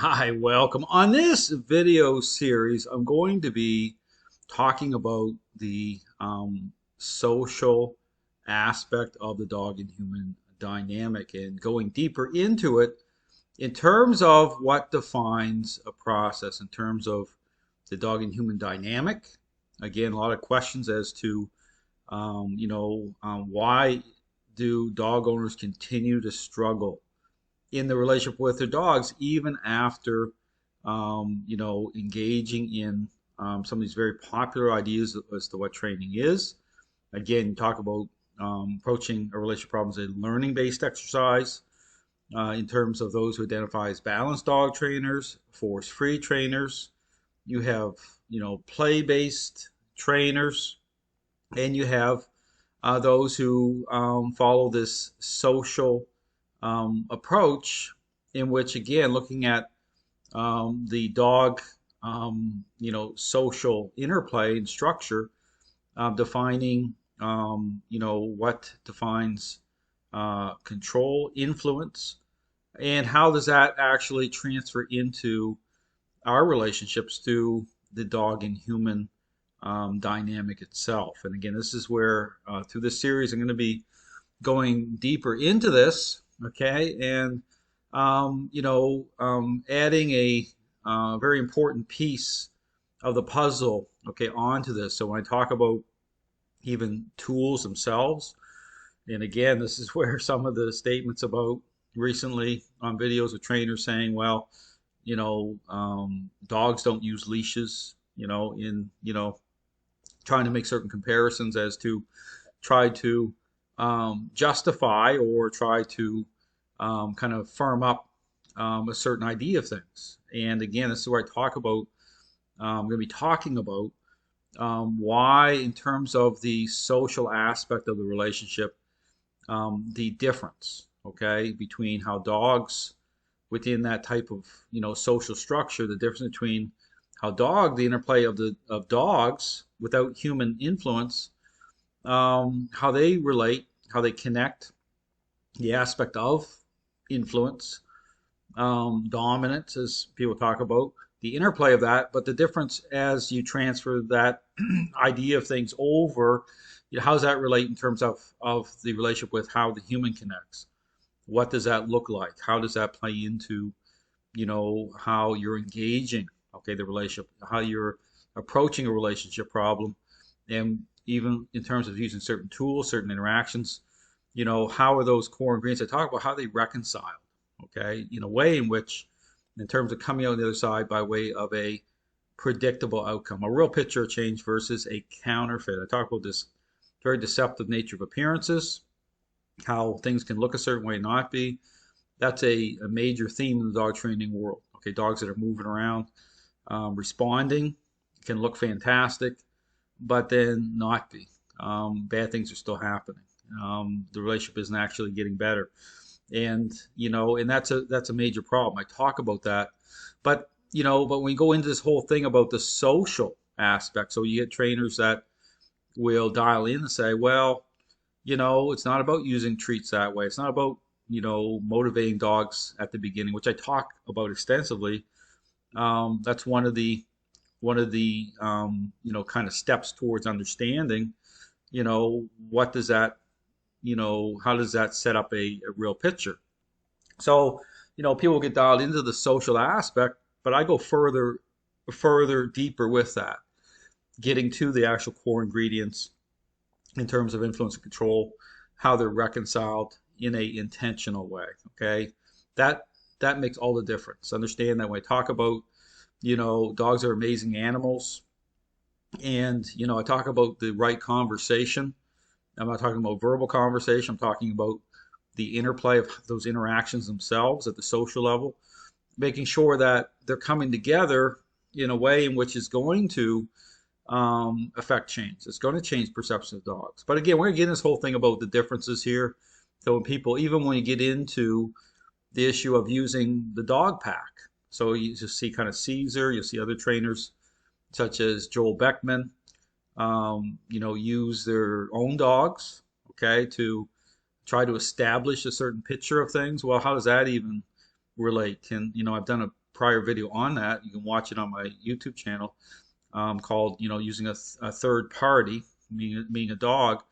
Hi, welcome. On this video series, I'm going to be talking about the social aspect of the dog and human dynamic and going deeper into it in terms of what defines a process, in terms of the dog and human dynamic. Again, a lot of questions as to, why do dog owners continue to struggle in the relationship with their dogs, even after engaging in some of these very popular ideas as to what training is. Again, talk about approaching a relationship problem as a learning-based exercise in terms of those who identify as balanced dog trainers, force-free trainers. You have, play-based trainers, and you have those who follow this social approach in which, again, looking at the dog, social interplay and structure, defining, what defines control, influence, and how does that actually transfer into our relationships to the dog and human dynamic itself. And again, this is where through this series I'm going to be going deeper into this, okay, and adding a very important piece of the puzzle, okay, onto this. So when I talk about even tools themselves, and again, this is where some of the statements about recently on videos of trainers saying, well, dogs don't use leashes, trying to make certain comparisons as to try to justify or try to kind of firm up a certain idea of things. And again, this is where I talk about, I'm going to be talking about why, in terms of the social aspect of the relationship, the difference, okay, between how dogs within that type of, social structure, the difference between the interplay of dogs without human influence, how they relate, how they connect, the aspect of influence, dominance, as people talk about, the interplay of that, but the difference as you transfer that idea of things over, how does that relate in terms of the relationship with how the human connects? What does that look like? How does that play into, how you're engaging, okay, the relationship, how you're approaching a relationship problem, and even in terms of using certain tools, certain interactions, how are those core ingredients? I talk about how they reconcile, okay, in a way in which, in terms of coming out on the other side by way of a predictable outcome, a real picture of change versus a counterfeit. I talk about this very deceptive nature of appearances, how things can look a certain way and not be. That's a major theme in the dog training world. Okay, dogs that are moving around, responding, can look fantastic, but then not be. Bad things are still happening. The relationship isn't actually getting better, and that's a major problem. I talk about that, but when we go into this whole thing about the social aspect, so you get trainers that will dial in and say, well, it's not about using treats that way. It's not about motivating dogs at the beginning, which I talk about extensively. That's one of the kind of steps towards understanding, what does that, how does that set up a real picture? So, people get dialed into the social aspect, but I go further deeper with that, getting to the actual core ingredients in terms of influence and control, how they're reconciled in a intentional way. Okay, that that makes all the difference. Understand that when I talk about, dogs are amazing animals, and I talk about the right conversation. I'm not talking about verbal conversation. I'm talking about the interplay of those interactions themselves at the social level, making sure that they're coming together in a way in which is going to affect change. It's going to change perception of dogs. But again, we're going to get in this whole thing about the differences here. So when people, even when you get into the issue of using the dog pack, so you just see kind of Caesar, you'll see other trainers such as Joel Beckman, use their own dogs, okay, to try to establish a certain picture of things. Well, how does that even relate? And I've done prior video on that. You can watch it on my YouTube channel, called, using a third party, meaning a dog,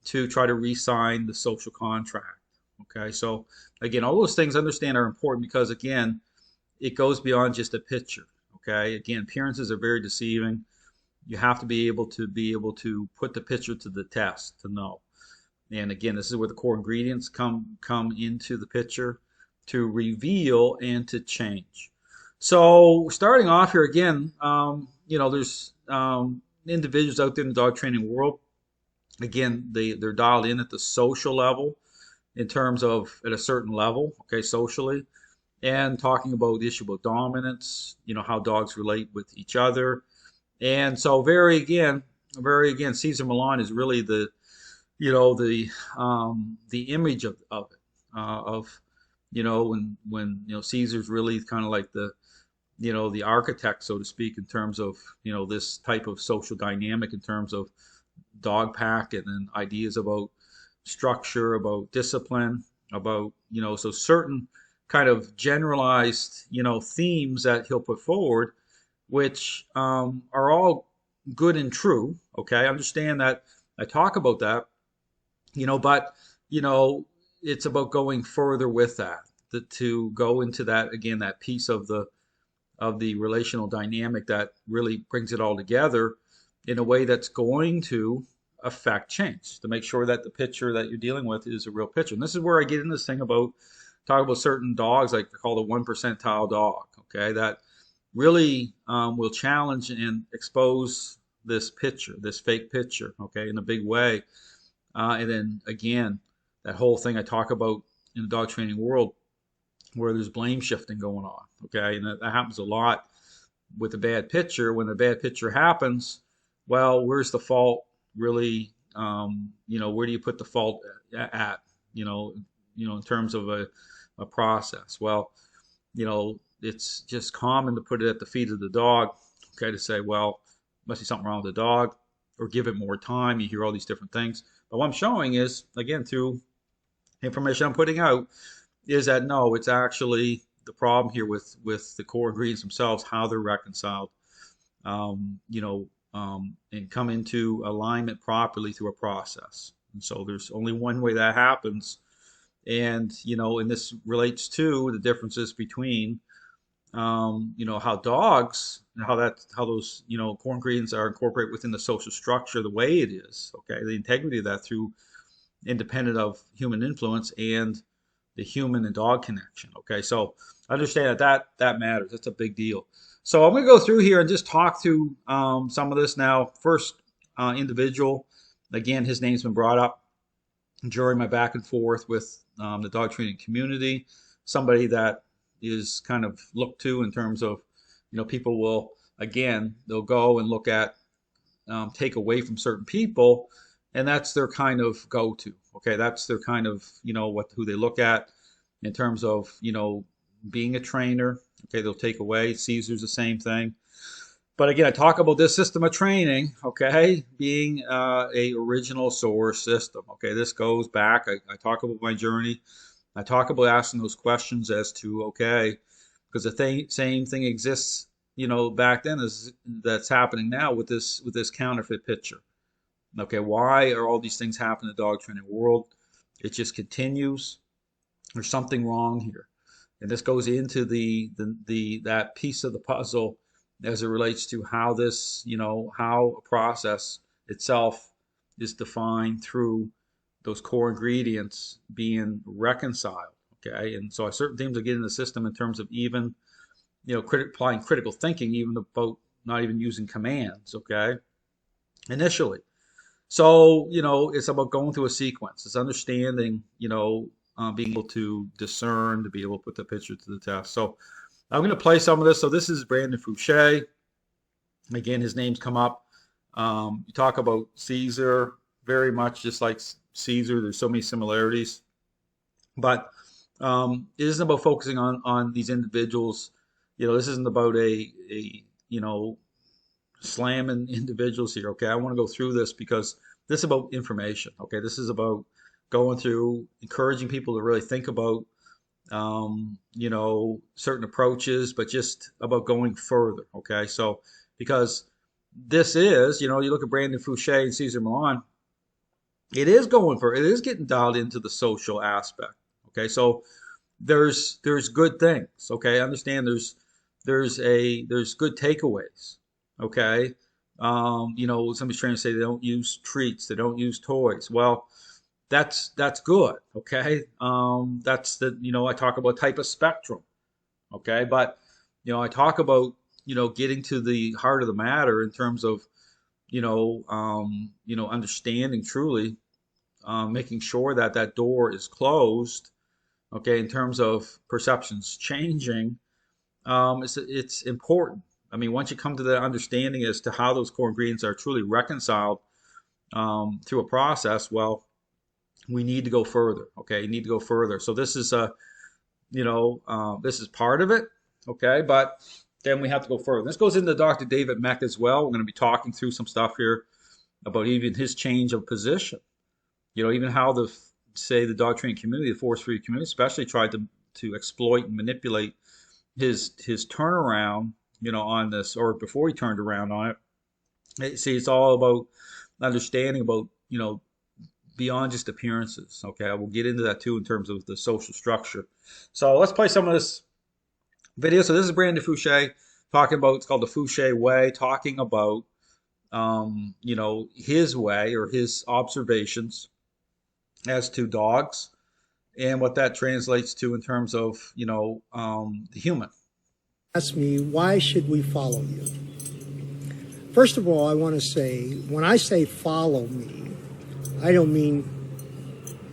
to try to re-sign the social contract. Okay, so again, all those things, understand, are important because, again, it goes beyond just a picture. Okay, again, appearances are very deceiving. You have to be able to put the picture to the test to know. And again, this is where the core ingredients come into the picture to reveal and to change. So starting off here again, there's individuals out there in the dog training world. Again, they're dialed in at the social level in terms of at a certain level, okay, socially, and talking about the issue about dominance, how dogs relate with each other. And so very again, Caesar Millan is really the, the image of it, of, when Caesar's really kind of like the architect, so to speak, in terms of, this type of social dynamic, in terms of dog pack, and then ideas about structure, about discipline, about, so certain kind of generalized, themes that he'll put forward, which are all good and true. Okay, I understand that. I talk about that, but it's about going further with that, to go into that again, that piece of the relational dynamic that really brings it all together in a way that's going to affect change, to make sure that the picture that you're dealing with is a real picture. And this is where I get into this thing about talk about certain dogs, like they call the 1% dog, okay, that really will challenge and expose this picture, this fake picture, okay, in a big way. And then again, that whole thing I talk about in the dog training world, where there's blame shifting going on, okay, and that happens a lot with a bad picture. When a bad picture happens, well, where's the fault really? Where do you put the fault at? In terms of a process. Well, it's just common to put it at the feet of the dog, okay, to say, well, must be something wrong with the dog, or give it more time. You hear all these different things. But what I'm showing is, again, through information I'm putting out, is that no, it's actually the problem here with the core ingredients themselves, how they're reconciled, and come into alignment properly through a process. And so there's only one way that happens. And this relates to the differences between, how dogs, and how those, core ingredients are incorporated within the social structure, the way it is, okay, the integrity of that through independent of human influence and the human and dog connection. Okay, so understand that matters. That's a big deal. So I'm going to go through here and just talk through some of this now. First, individual, again, his name's been brought up during my back and forth with the dog training community. Somebody that is kind of looked to in terms of, people will, again, they'll go and look at, take away from certain people, and that's their kind of go-to. Okay, that's their kind of, who they look at in terms of, being a trainer. Okay, they'll take away. Caesar's the same thing. But again, I talk about this system of training, okay, being a original source system. Okay, this goes back. I talk about my journey. I talk about asking those questions as to, okay, because the same thing exists, back then as that's happening now with this counterfeit picture. Okay, why are all these things happening in the dog training world? It just continues. There's something wrong here, and this goes into that piece of the puzzle as it relates to how this, how a process itself is defined through those core ingredients being reconciled. Okay, and so certain things will get in the system in terms of even, applying critical thinking, even about not even using commands. Okay, initially. So, it's about going through a sequence. It's understanding, being able to discern, to be able to put the picture to the test. So I'm going to play some of this. So this is Brandon Fouche. Again, his name's come up. You talk about Caesar, very much just like Caesar. There's so many similarities. But it isn't about focusing on these individuals. This isn't about a slamming individuals here. Okay, I want to go through this because this is about information. Okay, this is about going through, encouraging people to really think about certain approaches, but just about going further. Okay, so because this is, you look at Brandon Fouche and Cesar Millan, it is going for, it is getting dialed into the social aspect. Okay, so there's good things. Okay, I understand there's good takeaways. Okay, somebody's trying to say they don't use treats, they don't use toys. Well, that's good. Okay, that's the I talk about type of spectrum. Okay, but I talk about getting to the heart of the matter in terms of understanding truly, making sure that that door is closed. Okay, in terms of perceptions changing, it's important. I mean, once you come to the understanding as to how those core ingredients are truly reconciled through a process, well, we need to go further. Okay, you need to go further. So this is this is part of it. Okay, but then we have to go further. This goes into Dr. David Mech as well. We're going to be talking through some stuff here about even his change of position. Even how the dog training community, the force free community, especially tried to exploit and manipulate his turnaround, on this, or before he turned around on it. See, it's all about understanding about, beyond just appearances. Okay, I will get into that too in terms of the social structure. So let's play some of this video. So this is Brandon Fouche talking about, it's called the Fouche Way, talking about, his way or his observations as to dogs and what that translates to in terms of, the human. Ask me, why should we follow you? First of all, I want to say, when I say follow me, I don't mean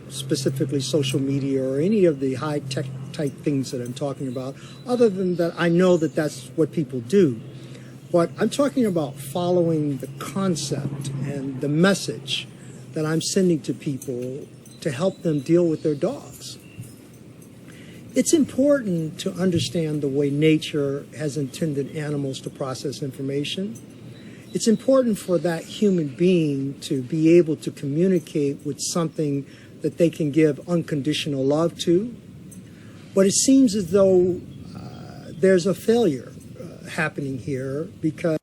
specifically social media or any of the high-tech type things that I'm talking about, other than that I know that that's what people do. But I'm talking about following the concept and the message that I'm sending to people to help them deal with their dogs. It's important to understand the way nature has intended animals to process information. It's important for that human being to be able to communicate with something that they can give unconditional love to. But it seems as though there's a failure happening here because...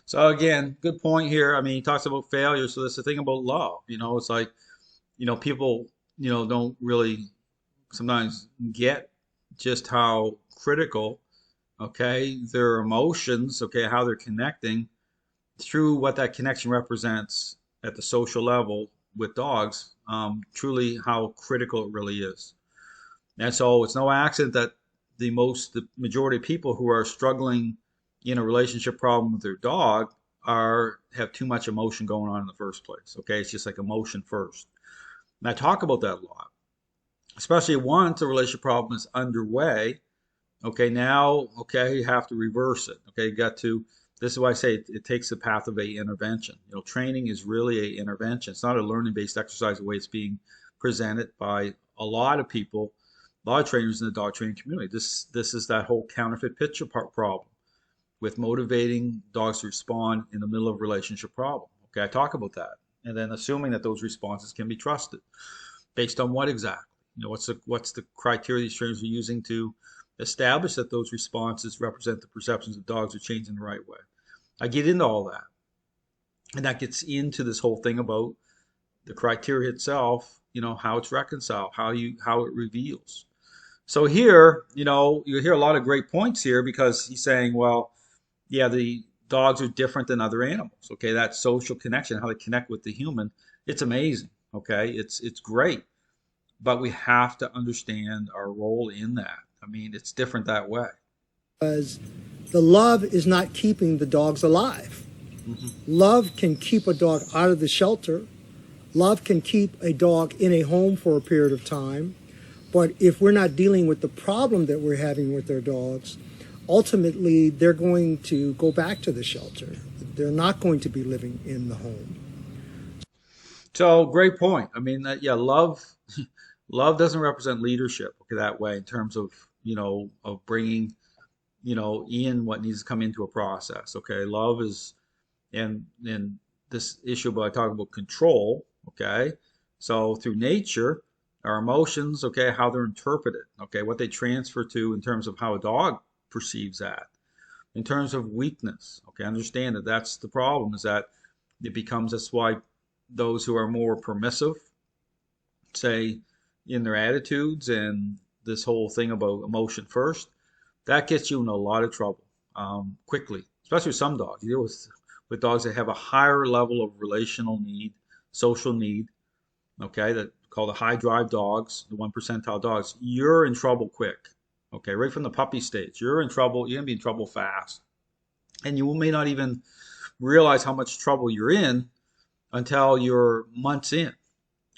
So again, good point here. I mean, he talks about failure. So that's the thing about love. It's like, people, don't really sometimes get just how critical, okay, their emotions, okay, how they're connecting through what that connection represents at the social level with dogs, truly how critical it really is. And so it's no accident that the majority of people who are struggling in a relationship problem with their dog have too much emotion going on in the first place. Okay, it's just like emotion first. And I talk about that a lot, especially once a relationship problem is underway. Okay, now, okay, you have to reverse it. Okay, you got to, this is why I say it takes the path of a intervention. Training is really a intervention. It's not a learning-based exercise the way it's being presented by a lot of people, a lot of trainers in the dog training community. This is that whole counterfeit picture problem with motivating dogs to respond in the middle of a relationship problem. Okay, I talk about that. And then assuming that those responses can be trusted. Based on what exactly? What's the criteria these trainers are using to establish that those responses represent the perceptions of dogs are changing the right way? I get into all that. And that gets into this whole thing about the criteria itself, how it's reconciled, how it reveals. So here, you hear a lot of great points here because he's saying, well, yeah, the dogs are different than other animals. Okay, that social connection, how they connect with the human, it's amazing. Okay, it's great, but we have to understand our role in that. I mean, it's different that way. Because the love is not keeping the dogs alive. Mm-hmm. Love can keep a dog out of the shelter. Love can keep a dog in a home for a period of time. But if we're not dealing with the problem that we're having with our dogs, ultimately they're going to go back to the shelter. They're not going to be living in the home. So great point. I mean, yeah, love doesn't represent leadership, okay, that way in terms of of bringing in what needs to come into a process. Okay, love is, and this issue, but I talk about control. Okay, so through nature, our emotions, okay, how they're interpreted, okay, what they transfer to in terms of how a dog perceives that. In terms of weakness, okay, understand that that's the problem is that it becomes, that's why those who are more permissive, say, in their attitudes and this whole thing about emotion first, that gets you in a lot of trouble quickly, especially with some dogs. You deal with dogs that have a higher level of relational need, social need, okay, that called the high drive dogs, the 1 percentile dogs. You're in trouble quick, okay, right from the puppy stage. You're in trouble. You're gonna be in trouble fast, and you may not even realize how much trouble you're in until you're months in.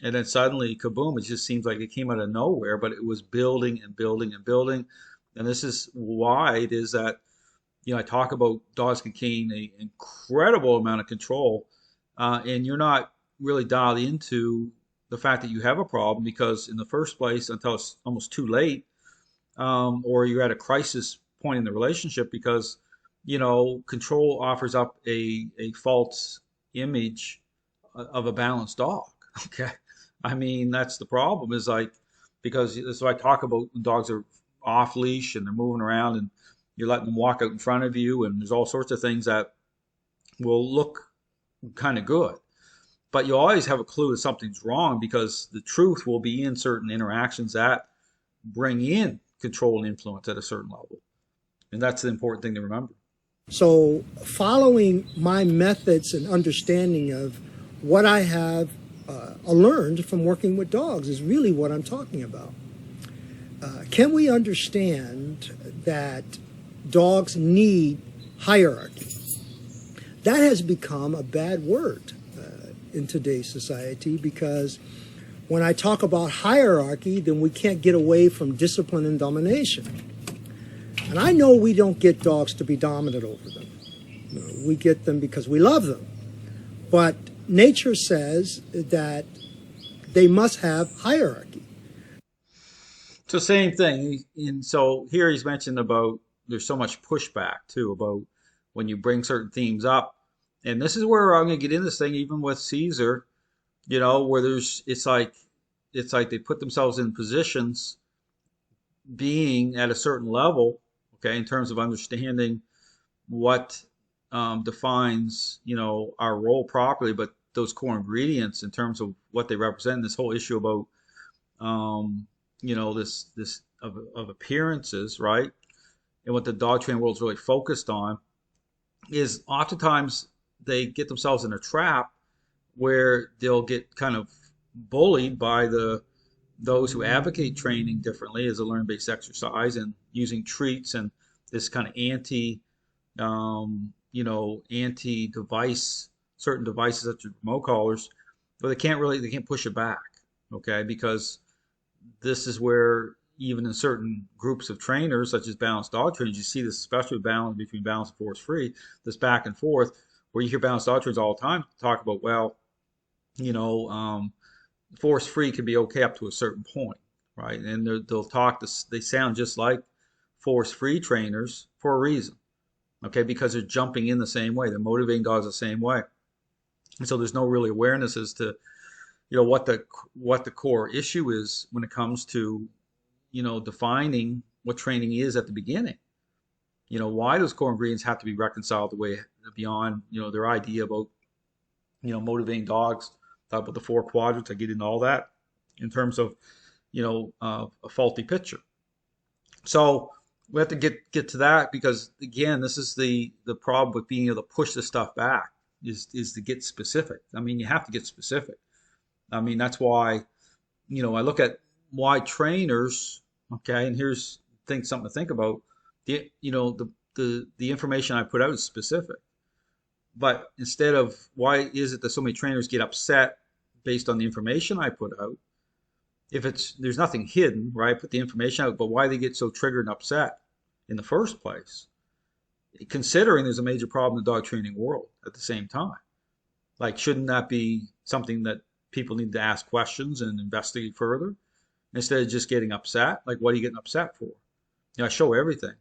And then suddenly, kaboom, it just seems like it came out of nowhere, but it was building and building and building. And this is why it is that, I talk about dogs can gain an incredible amount of control, and you're not really dialed into the fact that you have a problem because in the first place, until it's almost too late, or you're at a crisis point in the relationship because, control offers up a false image of a balanced dog. Okay. I mean, that's the problem is like, because that's what I talk about when dogs are off leash and they're moving around and you're letting them walk out in front of you and there's all sorts of things that will look kind of good. But you always have a clue that something's wrong because the truth will be in certain interactions that bring in control and influence at a certain level. And that's the important thing to remember. So, following my methods and understanding of what I have learned from working with dogs is really what I'm talking about. Can we understand that dogs need hierarchy? That has become a bad word in today's society because when I talk about hierarchy, then we can't get away from discipline and domination. And I know we don't get dogs to be dominant over them. We get them because we love them. But nature says that they must have hierarchy. So same thing. And so here he's mentioned about there's so much pushback too about when you bring certain themes up. And this is where I'm going to get into this thing, even with Caesar, where it's like they put themselves in positions being at a certain level, okay, in terms of understanding what defines, our role properly, but those core ingredients in terms of what they represent, this whole issue about, this of appearances, right? And what the dog training world is really focused on is oftentimes they get themselves in a trap where they'll get kind of bullied by those who advocate training differently as a learn-based exercise and using treats and this kind of anti-device, certain devices such as remote collars, but they can't push it back, okay? Because this is where even in certain groups of trainers, such as balanced dog trainers, you see this especially with balance between balance and force free, this back and forth, where you hear balanced dog trainers all the time talk about, well, force free can be okay up to a certain point, right? And they'll talk, they sound just like force free trainers for a reason, okay? Because they're jumping in the same way, they're motivating dogs the same way. And so there's no really awareness as to, what the core issue is when it comes to, defining what training is at the beginning. Why those core ingredients have to be reconciled the way beyond, their idea about, motivating dogs, about the 4 quadrants. I get into all that in terms of, a faulty picture. So we have to get to that because again, this is the problem with being able to push this stuff back is to get specific. I mean, you have to get specific. I mean, that's why, I look at why trainers, okay, and here's something to think about. The information I put out is specific. But instead of why is it that so many trainers get upset based on the information I put out? If there's nothing hidden, right? I put the information out, but why they get so triggered and upset in the first place? Considering there's a major problem in the dog training world at the same time. Like, shouldn't that be something that people need to ask questions and investigate further instead of just getting upset? Like, what are you getting upset for? I show everything.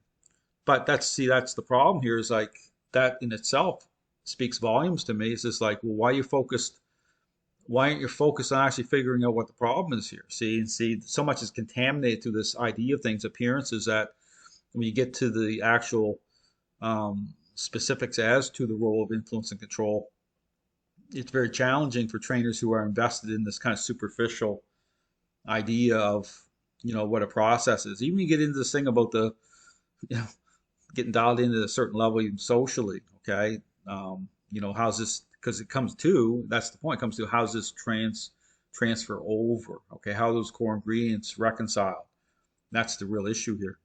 But that's the problem here is like that in itself speaks volumes to me. It's just like, well, why are you focused why aren't you focused on actually figuring out what the problem is here? See, and see, so much is contaminated through this idea of things, appearances, that when you get to the actual specifics as to the role of influence and control, it's very challenging for trainers who are invested in this kind of superficial idea of, what a process is. Even you get into this thing about the, you know, getting dialed into a certain level even socially, okay? How's this, because it comes to, that's the point, it comes to how's this transfer over, okay? How are those core ingredients reconciled? That's the real issue here.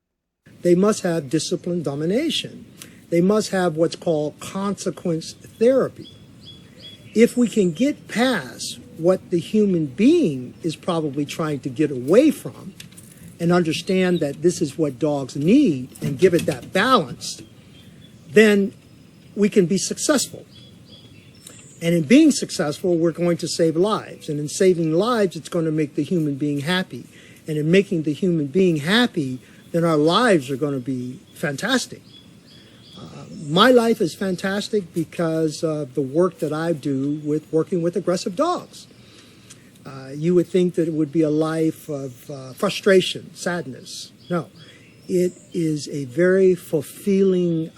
They must have discipline domination. They must have what's called consequence therapy. If we can get past what the human being is probably trying to get away from and understand that this is what dogs need and give it that balance, then we can be successful. And in being successful, we're going to save lives. And in saving lives, it's going to make the human being happy. And in making the human being happy, then our lives are going to be fantastic. My life is fantastic because of the work that I do with working with aggressive dogs. You would think that it would be a life of frustration, sadness. No, it is a very fulfilling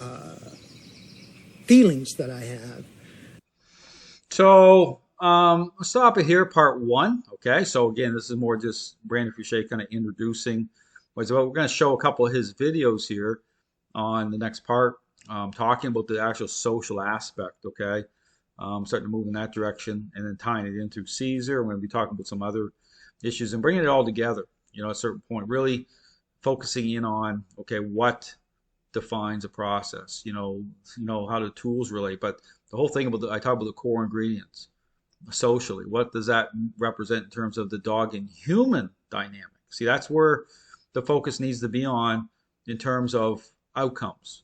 feelings that I have. So let's stop it here, part one. Okay, so again, this is more just Brandon Fouche kind of introducing what it's about. We're going to show a couple of his videos here on the next part, talking about the actual social aspect. Okay, starting to move in that direction, and then tying it into Caesar. We're going to be talking about some other issues and bringing it all together. At a certain point, really focusing in on, okay, what defines a process. How the tools relate, but the whole thing about I talk about the core ingredients socially. What does that represent in terms of the dog and human dynamic? See, that's where the focus needs to be on in terms of outcomes,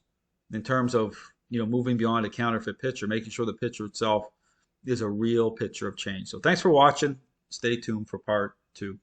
in terms of moving beyond a counterfeit picture, making sure the picture itself is a real picture of change. So thanks for watching. Stay tuned for part two.